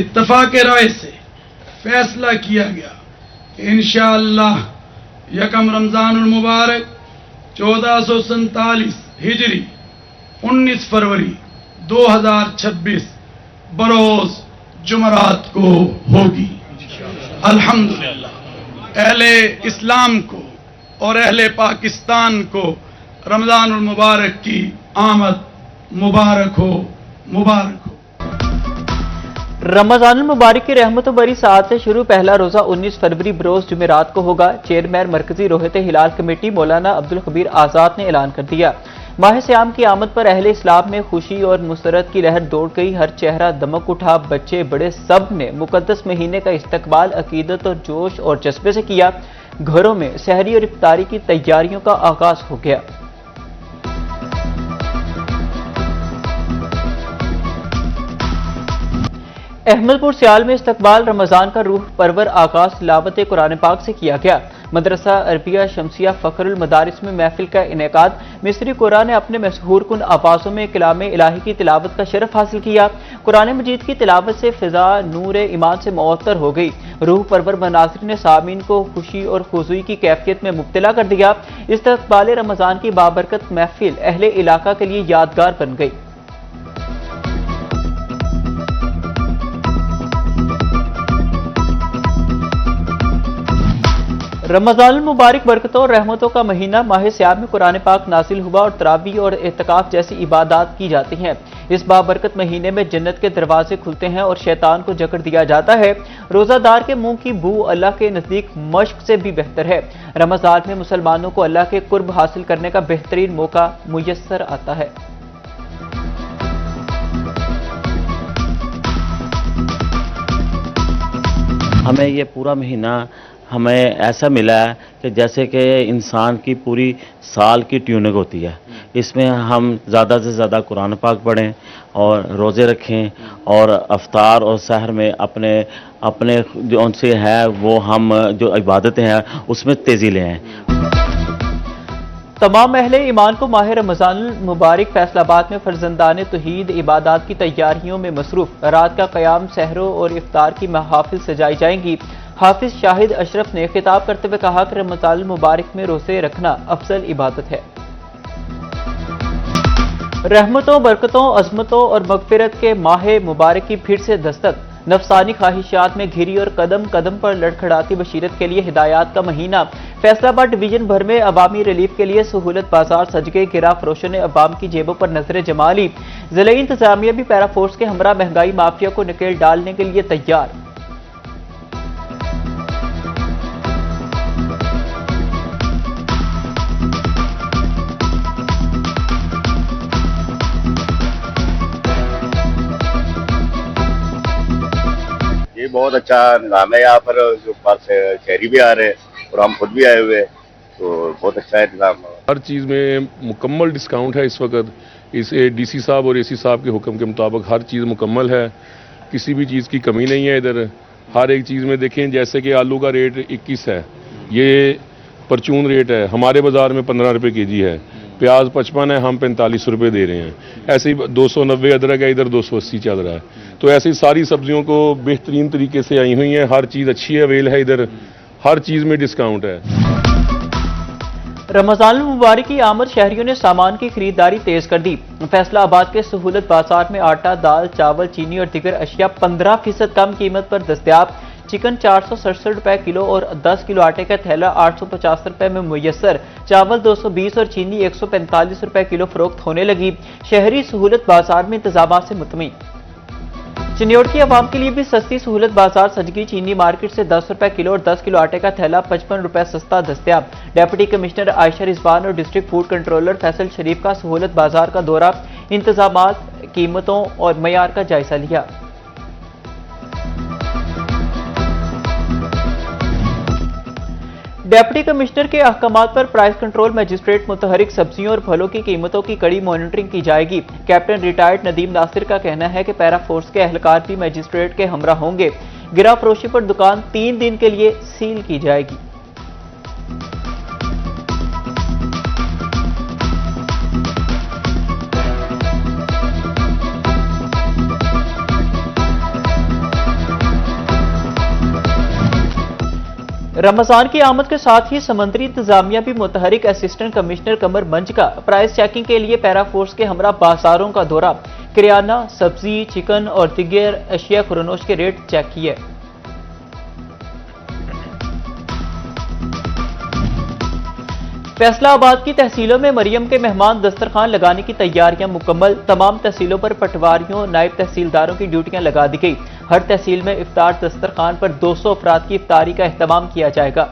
इत्तफाक राय से फैसला किया गया कि इंशाअल्लाह यकम रमज़ानुल मुबारक 1447 हिजरी 19 फरवरी 2026 बरोज जुमरात को होगी। अल्हम्दुलिल्लाह अहले इस्लाम को और अहले पाकिस्तान को रमज़ानुल मुबारक की आमद मुबारक हो, मुबारक हो। रमज़ानुल मुबारक की रहमत बरी साथ से शुरू पहला रोजा 19 फरवरी बरोज जुमेरात को होगा। चेयरमैन मरकजी रोहते हिलाल कमेटी मौलाना अब्दुल खबीर आज़ाद ने ऐलान कर दिया। माह सियाम की आमद पर अहले इस्लाम में खुशी और मुसरत की लहर दौड़ गई। हर चेहरा दमक उठा। बच्चे बड़े सब ने मुकद्दस महीने का इस्तकबाल अकीदत और जोश और जज्बे से किया। घरों में सहरी और इफ्तारी की तैयारियों का आगाज हो गया। अहमदपुर सियाल में इस्तकबाल रमजान का रूह परवर आगाज तिलावत कुरान पाक से किया गया। मदरसा अरबिया शमसिया फखरुल मदारिस में महफिल का इनेकाद। मिस्री कुरान ने अपने मशहूर कुन आवाज़ों में कलाम इलाही की तिलावत का शरफ हासिल किया। कुरान मजीद की तिलावत से फिजा नूर ईमान से मुअत्तर हो गई। रूह परवर मनासिर ने सामीन को खुशी और खुजूई की कैफियत में मुब्तला कर दिया। इस्तकबाल रमजान की बाबरकत महफिल अहले इलाका के लिए यादगार बन गई। रमज़ानुल मुबारक बरकतों और रहमतों का महीना। माह सियाम में कुरान पाक नाजिल हुआ और तरावी और एहतिकाफ जैसी इबादत की जाती हैं। इस बाबरकत महीने में जन्नत के दरवाजे खुलते हैं और शैतान को जकड़ दिया जाता है। रोजादार के मुंह की बू अल्लाह के नजदीक मश्क से भी बेहतर है। रमज़ान में मुसलमानों को अल्लाह के कुर्ब हासिल करने का बेहतरीन मौका मुयस्सर आता है। हमें ये पूरा महीना हमें ऐसा मिला है कि जैसे कि इंसान की पूरी साल की ट्यूनिंग होती है। इसमें हम ज़्यादा से ज़्यादा कुरान पाक पढ़ें और रोज़े रखें और अफ्तार और सहर में अपने अपने जो उनसे है वो हम जो इबादतें हैं उसमें तेज़ी ले आएँ। तमाम अहले ईमान को माह रमज़ानुल मुबारक फैसलाबाद में फर्जंदान तौहीद इबादत की तैयारियों में मसरूफ। रात का क़याम, सहरों और इफ्तार की महाफिल सजाई जाएंगी। हाफिज शाहिद अशरफ ने खिताब करते हुए कहा कि रमज़ानुल मुबारक में रोज़े रखना अफजल इबादत है। रहमतों, बरकतों, अज़मतों और मगफिरत के माह मुबारक की फिर से दस्तक। नफसानी ख्वाहिशात में घिरी और कदम कदम पर लड़खड़ाती बशीरत के लिए हिदायत का महीना। फैसलाबाद डिवीजन भर में अवामी रिलीफ के लिए सहूलत बाजार सज गए। गिरा फरोशों ने अवाम की जेबों पर नजरें जमा ली। जिले इंतजामिया भी पैरा फोर्स के हमरा महंगाई माफिया को नकेल डालने के लिए तैयार। ये बहुत अच्छा निज़ाम है। यहाँ पर जो पास शहरी भी आ रहे हैं और हम खुद भी आए हुए हैं, तो बहुत अच्छा है निज़ाम। हर चीज़ में मुकम्मल डिस्काउंट है इस वक्त। इस डीसी साहब और एसी साहब के हुक्म के मुताबिक हर चीज़ मुकम्मल है, किसी भी चीज़ की कमी नहीं है इधर। हर एक चीज़ में देखें, जैसे कि आलू का रेट 21 है, ये परचून रेट है, हमारे बाज़ार में 15 रुपये केजी है। प्याज 55 है, हम 45 रुपये दे रहे हैं। ऐसे ही 290 अदरक है, इधर 280 चल रहा है। तो ऐसी सारी सब्जियों को बेहतरीन तरीके से आई हुई हैं। हर चीज़ अच्छी अवेल है इधर, हर चीज़ में डिस्काउंट है। रमज़ानुल मुबारक की आमद शहरियों ने सामान की खरीदारी तेज कर दी। फैसलाबाद के सहूलत बाजार में आटा, दाल, चावल, चीनी और दीगर अशिया 15% कम कीमत पर दस्तयाब। चिकन 467 रुपए किलो और 10 किलो आटे का थैला 850 रुपए में मुयस्सर। चावल 220 और चीनी 145 रुपए किलो फरोख्त होने लगी। शहरी सहूलत बाजार में इंतजाम से मुतमिन। चिन्योट की आवाम के लिए भी सस्ती सहूलत बाजार सजगी। चीनी मार्केट से 10 रुपए किलो और 10 किलो आटे का थैला 55 रुपए सस्ता दस्तयाब। डिप्टी कमिश्नर आयशा रिजवान और डिस्ट्रिक्ट फूड कंट्रोलर फैसल शरीफ का सहूलत बाजार का दौरा, इंतजामात, कीमतों और मयार का जायजा लिया। डिप्टी कमिश्नर के अहकामात पर प्राइस कंट्रोल मजिस्ट्रेट मुतहरिक सब्जियों और फलों की कीमतों की कड़ी मॉनिटरिंग की जाएगी। कैप्टन रिटायर्ड नदीम नासिर का कहना है कि पैरा फोर्स के एहलकार भी मजिस्ट्रेट के हमरा होंगे। गिरा फरोशी पर दुकान 3 दिन के लिए सील की जाएगी। रमजान की आमद के साथ ही समंदरी इंतजामिया भी मुतहरिक असिस्टेंट कमिश्नर कमर मंज का प्राइस चेकिंग के लिए पैरा फोर्स के हमरा बाजारों का दौरा, किराना, सब्जी, चिकन और दीगर अशिया खुरनोश के रेट चेक किए। फैसलाबाद की तहसीलों में मरियम के मेहमान दस्तरखान लगाने की तैयारियां मुकम्मल, तमाम तहसीलों पर पटवारियों, नायब तहसीलदारों की ड्यूटियां लगा दी गई। हर तहसील में इफ्तार दस्तरखान पर 200 अफराद की इफ्तारी का एहतमाम किया जाएगा।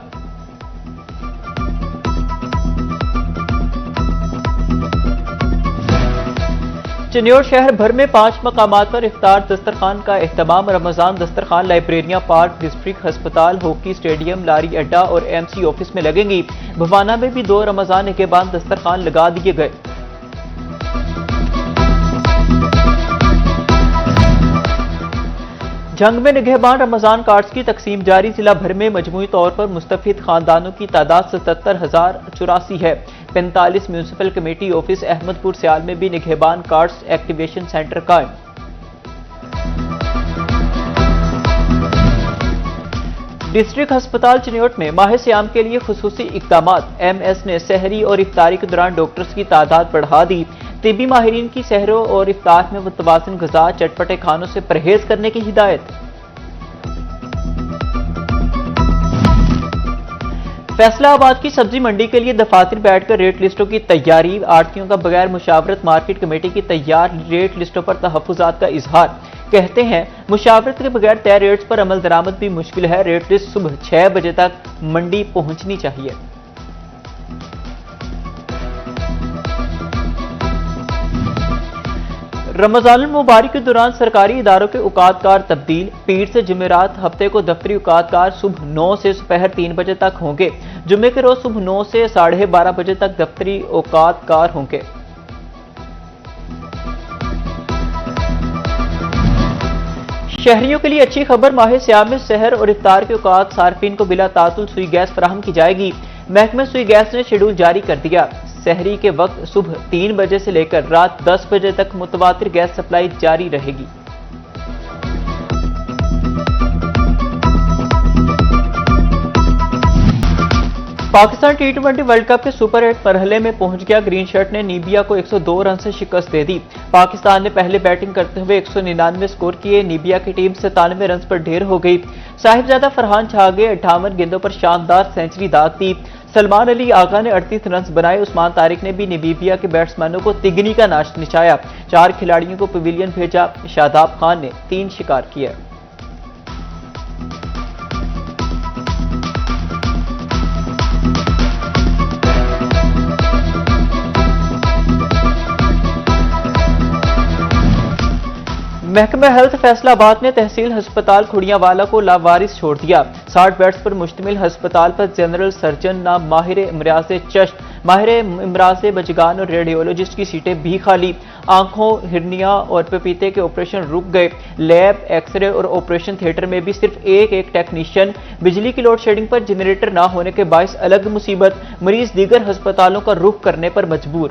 चिन्नौर शहर भर में 5 मकामात पर इफ्तार दस्तरखान का एहतमाम। रमजान दस्तरखान लाइब्रेरियां, पार्क, डिस्ट्रिक्ट अस्पताल, हॉकी स्टेडियम, लारी अड्डा और एमसी ऑफिस में लगेंगी। भवाना में भी 2 रमजान निगहबान दस्तरखान लगा दिए गए। जंग में निगहबान रमजान कार्ड्स की तकसीम जारी। जिला भर में मजमूई तौर पर मुस्तफिद खानदानों की तादाद 77,084 है। 45 म्यूनिसिपल कमेटी ऑफिस अहमदपुर सियाल में भी निगहबान कार्ड्स एक्टिवेशन सेंटर कायम। डिस्ट्रिक्ट अस्पताल चिन्नौर में माह सियाम के लिए खुसूसी इक़दामात। एमएस ने सहरी और इफ्तारी के दौरान डॉक्टर्स की तादाद बढ़ा दी। तिब्बी माहिरीन की सहरों और इफ्तार में मुतवाज़िन ग़िज़ा, चटपटे खानों से परहेज करने की हिदायत। फैसलाबाद की सब्जी मंडी के लिए दफातर बैठकर रेट लिस्टों की तैयारी। आड़तियों का बगैर मुशावरत मार्केट कमेटी की तैयार रेट लिस्टों पर तहफ़्फ़ुज़ात का इजहार। कहते हैं मुशावरत के बगैर तय रेट्स पर अमल दरामद भी मुश्किल है। रेट लिस्ट सुबह 6 बजे तक मंडी पहुंचनी चाहिए। रमजान मुबारक के दौरान सरकारी इदारों के औकातकार तब्दील। पीर से जुमेरात हफ्ते को दफ्तरी औकातकार सुबह 9 से दोपहर 3 बजे तक होंगे। जुम्मे के रोज सुबह 9 से 12:30 बजे तक दफ्तरी औकातकार होंगे। शहरियों के लिए अच्छी खबर, माह सियाम में सहर और इफ्तार के औकात सार्फिन को बिला तातुल सुई गैस फराहम की जाएगी। महकमे सुई गैस ने शेड्यूल जारी कर दिया। सहरी के वक्त सुबह 3 बजे से लेकर रात 10 बजे तक मुतवातिर गैस सप्लाई जारी रहेगी। पाकिस्तान T20 वर्ल्ड कप के सुपर 8 मरहले में पहुंच गया। ग्रीन शर्ट ने नीबिया को 102 रन से शिकस्त दे दी। पाकिस्तान ने पहले बैटिंग करते हुए 199 स्कोर किए। नीबिया की टीम 97 रन पर ढेर हो गई। साहिबजादा फरहान छागे 58 गेंदों पर शानदार सेंचुरी दाग दी। सलमान अली आगा ने 38 रन बनाए। उस्मान तारिक ने भी नामीबिया के बैट्समैनों को तिगनी का नाच नचाया। 4 खिलाड़ियों को पवेलियन भेजा। शादाब खान ने 3 शिकार किए। महकमा हेल्थ फैसलाबाद ने तहसील हस्पताल खुड़ियावाला को लावारिस छोड़ दिया। 60 बेड्स पर मुश्तमिल हस्पताल पर जनरल सर्जन नाम माहिर इमराज चश्त, माहिर इमराज बजगान और रेडियोलॉजिस्ट की सीटें भी खाली। आंखों, हिरनिया और पपीते के ऑपरेशन रुक गए। लैब, एक्सरे और ऑपरेशन थिएटर में भी सिर्फ एक टेक्नीशियन। बिजली की लोड शेडिंग पर जनरेटर ना होने के बायस अलग मुसीबत। मरीज दीगर हस्पतालों का रुख करने पर मजबूर।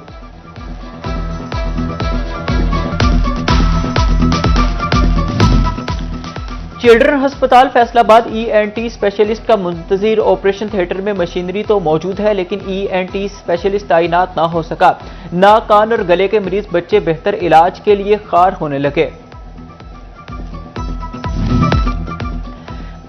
चिल्ड्रन अस्पताल फैसलाबाद ENT स्पेशलिस्ट का मुंतजिर। ऑपरेशन थिएटर में मशीनरी तो मौजूद है लेकिन ENT स्पेशलिस्ट तैनात ना हो सका। नाक, कान और गले के मरीज बच्चे बेहतर इलाज के लिए खार होने लगे।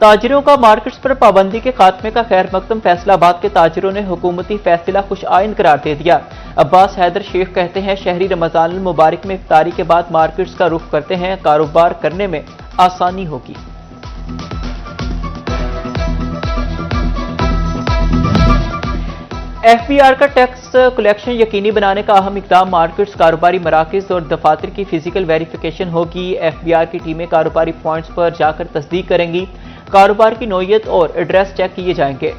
ताजिरों का मार्केट्स पर पाबंदी के खात्मे का खैर मकदम। फैसलाबाद के ताजिरों ने हुकूमती फैसला खुश आइन करार दे दिया। अब्बास हैदर शेख कहते हैं शहरी रमजान मुबारक में इफ्तारी के बाद मार्केट्स का रुख करते हैं, कारोबार करने में आसानी होगी। FBR का टैक्स कलेक्शन यकीनी बनाने का अहम इकदाम। मार्केट्स, कारोबारी मराकज़ और दफातर की फिजिकल वेरिफिकेशन होगी। FBR की टीमें कारोबारी पॉइंट्स पर जाकर तस्दीक करेंगी। कारोबार की नौयत और एड्रेस चेक किए जाएंगे।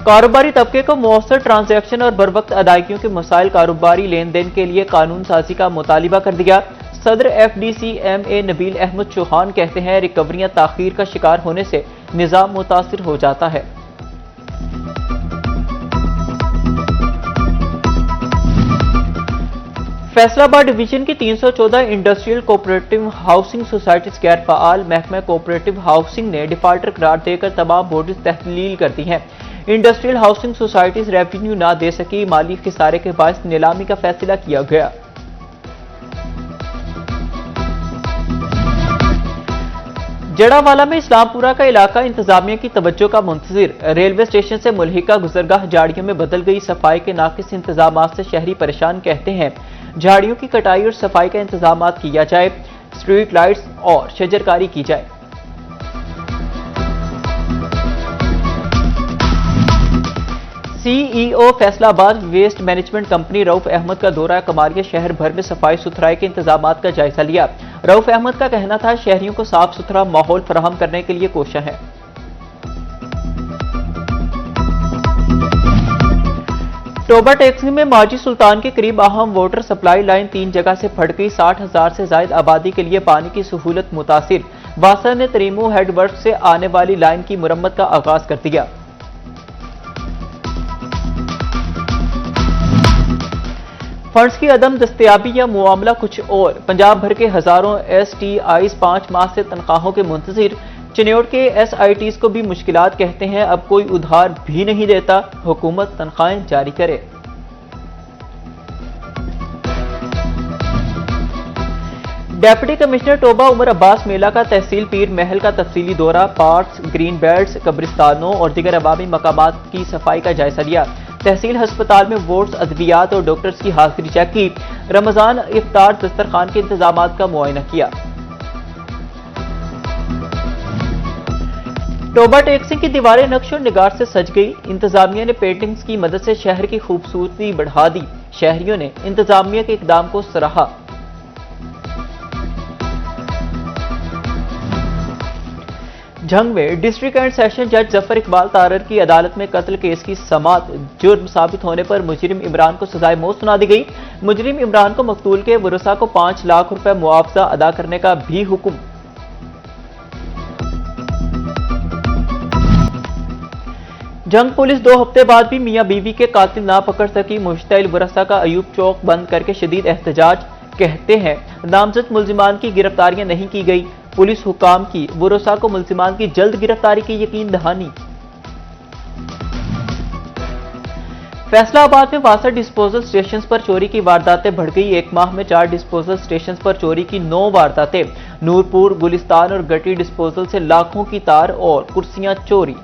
कारोबारी तबके को मौसर ट्रांजैक्शन और बरवक्त अदायगियों के मसाइल कारोबारी लेन देन के लिए कानून साजी का मुतालिबा कर दिया। सदर FDC-MA नबील अहमद चौहान कहते हैं रिकवरियां ताखीर का शिकार होने से निज़ाम मुतासिर हो जाता है। फैसलाबाद डिवीजन की 314 इंडस्ट्रियल कोऑपरेटिव हाउसिंग सोसाइटीज गैर फाल महकमा कोऑपरेटिव हाउसिंग ने डिफाल्टर करार देकर तमाम बोर्ड तहलील कर दी हैं। इंडस्ट्रियल हाउसिंग सोसाइटीज रेवेन्यू ना दे सकी, माली खिसारे के बायस नीलामी का फैसला किया गया। जड़ावाला में इस्लामपुरा का इलाका इंतजामिया की तवज्जो का मुंतजिर। रेलवे स्टेशन से मुल्हिका गुजरगाह झाड़ियों में बदल गई, सफाई के नाकिस इंतजाम से शहरी परेशान। कहते हैं झाड़ियों की कटाई और सफाई का इंतजाम किया जाए, स्ट्रीट लाइट्स और शजरकारी की जाए। CEO Faisalabad waste management company Rauf Ahmed का दौरा कमारिया शहर भर में सफाई सुथराई के इंतजामात का जायजा लिया। रऊफ अहमद का कहना था शहरियों को साफ सुथरा माहौल फराहम करने के लिए कोशिश है। टोबा टैक्सी में माजी सुल्तान के करीब अहम वाटर सप्लाई लाइन 3 जगह से फट गई। 60,000 से ज्यादा आबादी के लिए पानी की सहूलत मुतासिर। वासा ने तरीमो हेडवर्क से आने वाली लाइन की मुरम्मत का आगाज कर दिया। फंड्स की अदम दस्तयाबी या मुआमला कुछ और। पंजाब भर के हजारों STIs 5 माह से तनख्वाहों के मुंतजिर। चिन्योट के SITs को भी मुश्किलात। कहते हैं अब कोई उधार भी नहीं देता, हुकूमत तनख्वाहें जारी करे। डेप्यूटी कमिश्नर टोबा उमर अब्बास मेला का तहसील पीर महल का तफसीली दौरा, पार्क्स, ग्रीन बेल्ट्स, कब्रिस्तानों और दीगर अवामी मकामात की सफाई का जायजा लिया। तहसील अस्पताल में वार्ड्स, अद्वियात और डॉक्टर्स की हाजिरी चेक की। रमजान इफ्तार दस्तरखान के इंतजामात का मुआयना किया। टोबा टैक्सी की दीवारें नक्श और निगार से सज गई। इंतजामिया ने पेंटिंग्स की मदद से शहर की खूबसूरती बढ़ा दी। शहरियों ने इंतजामिया के इकदाम को सराहा। जंग में डिस्ट्रिक्ट एंड सेशन जज जफर इकबाल तारर की अदालत में कत्ल केस की समाअत। जुर्म साबित होने पर मुजरिम इमरान को सजाए मौत सुना दी गई। मुजरिम इमरान को मकतूल के वरसा को 5 लाख रुपए मुआवजा अदा करने का भी हुक्म। जंग पुलिस 2 हफ्ते बाद भी मियां बीवी के कातिल ना पकड़ सकी। मुश्तइल वरसा का अयूब चौक बंद करके शदीद एहतजाज। कहते हैं नामजद मुल्जिमान की गिरफ्तारियां नहीं की गई। पुलिस हुकाम की वरसा को मुल्जिमान की जल्द गिरफ्तारी की यकीन दहानी। फैसलाबाद में 62 डिस्पोजल स्टेशन पर चोरी की वारदातें बढ़ गई। 1 माह में 4 डिस्पोजल स्टेशन पर चोरी की 9 वारदातें। नूरपुर, गुलिस्तान और गटी डिस्पोजल से लाखों की तार और कुर्सियां चोरी।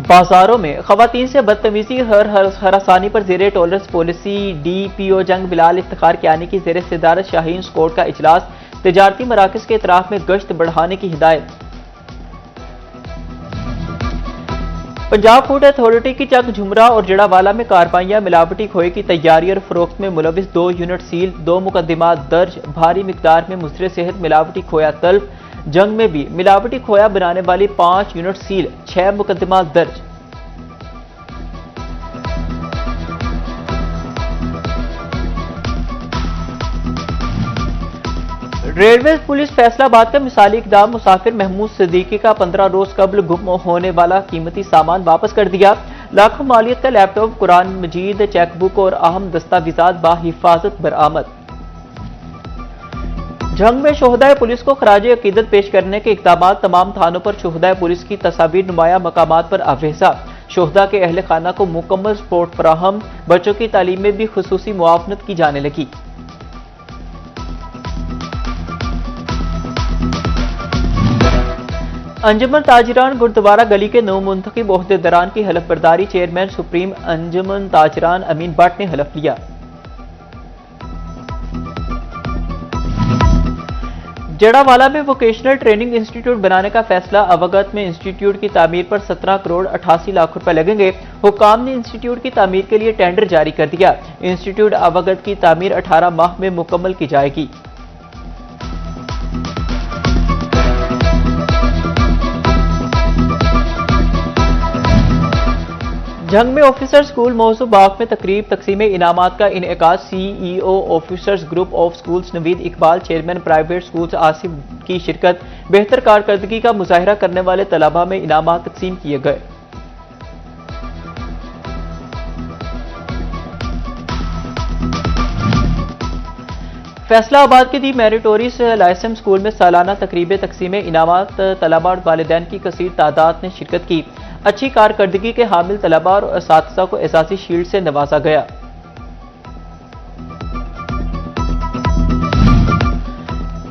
बाजारों में खवातीन से बदतमीजी हरासानी पर जेर टॉलरेंस पॉलिसी। DPO जंग बिलाल इफ्तिखार कियानी की जेर सदारत शाहीन स्क्वाड का इजलास। तिजारती मराकज के इतराफ में गश्त बढ़ाने की हिदायत। पंजाब फूड अथॉरिटी की चक झुमरा और जड़ावाला में कार्रवाइयां। मिलावटी खोए की तैयारी और फरोख्त में मुलविस 2 यूनिट सील। 2 मुकदमात दर्ज। भारी मिकदार में मुसरे सेहत मिलावटी खोया तल्फ। जंग में भी मिलावटी खोया बनाने वाली 5 यूनिट सील। 6 मुकदमा दर्ज। रेलवे पुलिस फैसलाबाद का मिसाली इकदाम। मुसाफिर महमूद सिद्दीकी का 15 रोज कबल गुम होने वाला कीमती सामान वापस कर दिया। लाखों मालियत का लैपटॉप, कुरान मजीद, चेकबुक और अहम दस्तावेजात बाहिफाजत बरामद। जंग में शोहदाए पुलिस को खराज अकीदत पेश करने के इकदाम। तमाम थानों पर शोहदाए पुलिस की तस्वीर नुमाया मकामात पर अवहसा। शोहदा के अहल खाना को मुकम्मल सपोर्ट फराहम। बच्चों की तालीम में भी खुसूसी मुआवनत की जाने लगी। अंजुमन ताजरान गुरुद्वारा गली के नौ मुंतखब ओहदेदारान की हलफ बर्दारी। चेयरमैन सुप्रीम अंजुमन ताजरान अमीन भट्ट ने हलफ लिया। जड़ावाला में वोकेशनल ट्रेनिंग इंस्टीट्यूट बनाने का फैसला। अवगत में इंस्टीट्यूट की तामीर पर 17 करोड़ 88 लाख रुपए लगेंगे। हुकाम ने इंस्टीट्यूट की तामीर के लिए टेंडर जारी कर दिया। इंस्टीट्यूट अवगत की तामीर 18 माह में मुकम्मल की जाएगी। जंग में ऑफिसर स्कूल मौजू बाग में तकरीब तकसीम इनामात का इनेकाद। CEO officers group of schools Naveed Iqbal, chairman private schools Asif की शिरकत। बेहतर कारकर्दगी का मुजाहिरा करने वाले तलबा में इनामात तकसीम किए गए। फैसलाबाद के दी मेरिटोरियस लाइसेंस स्कूल में सालाना तकरीब तकसीम इनामात तलबा और वालिदैन की कसीर तादाद ने शिरकत की। अच्छी कारकर्दगी के हामिल तलबा और असातिज़ा को एजाज़ी शील्ड से नवाजा गया।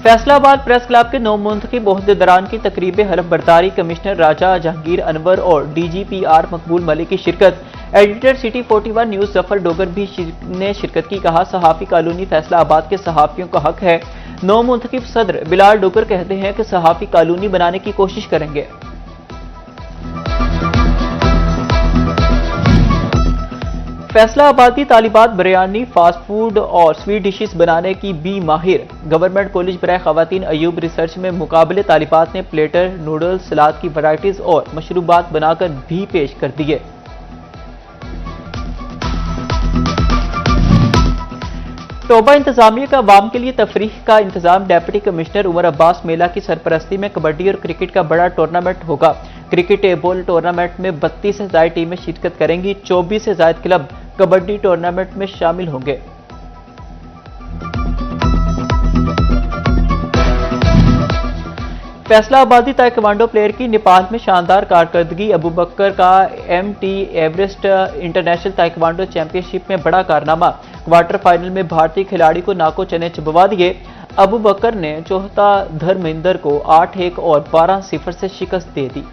फैसलाबाद प्रेस क्लब के नौ मुंतखब ओहदेदारान की तकरीब हलफ बर्दारी कमिश्नर राजा जहांगीर अनवर और DGPR मकबूल मलिक की शिरकत। Editor city 41 news Zafar Dogar भी ने शिरकत की। कहा, सहाफ़ी कॉलोनी फैसलाबाद के सहाफ़ियों का हक है। नौ मुंतखब सदर बिलाल डोगर कहते हैं कि सहाफ़ी कॉलोनी बनाने की कोशिश करेंगे। फैसलाबादी तालिबात बिरयानी, फास्ट फूड और स्वीट डिशेस बनाने की भी माहिर। गवर्नमेंट कॉलेज बराए खवातीन अयूब रिसर्च में मुकाबले तालिबात ने प्लेटर, नूडल्स, सलाद की वैरायटीज और मशरूबात बनाकर भी पेश कर दिए। टोबा इंतजामिया का अवाम के लिए तफरीह का इंतजाम। डेप्यूटी कमिश्नर उमर अब्बास मेला की सरपरस्ती में कबड्डी और क्रिकेट का बड़ा टूर्नामेंट होगा। क्रिकेट टेबल टूर्नामेंट में 32 से ज्यादा टीमें शिरकत करेंगी। 24 से ज्यादा क्लब कबड्डी टूर्नामेंट में शामिल होंगे। फैसलाबादी ताइक्वांडो प्लेयर की नेपाल में शानदार कारकर्दगी। अबू बकर का MT Everest international taekwondo championship में बड़ा कारनामा। क्वार्टर फाइनल में भारतीय खिलाड़ी को नाको चने चबवा दिए। अबू बकर ने चौथा धर्मेंद्र को 8-1 और 12-0 से शिकस्त दे दी।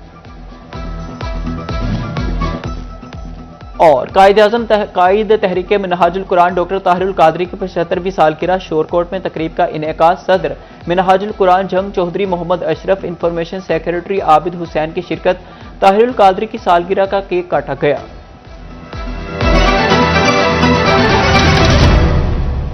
और कायद तहरीक मिनहाजुल कुरान डॉक्टर ताहिरुल कादरी की 75वीं सालगिरह शोरकोट में तकरीब का इनेकाद। सदर मिनहाजुल कुरान जंग चौधरी मोहम्मद अशरफ, इंफॉर्मेशन सेक्रेटरी आबिद हुसैन की शिरकत। ताहिरुल कादरी की सालगिरह का केक काटा गया।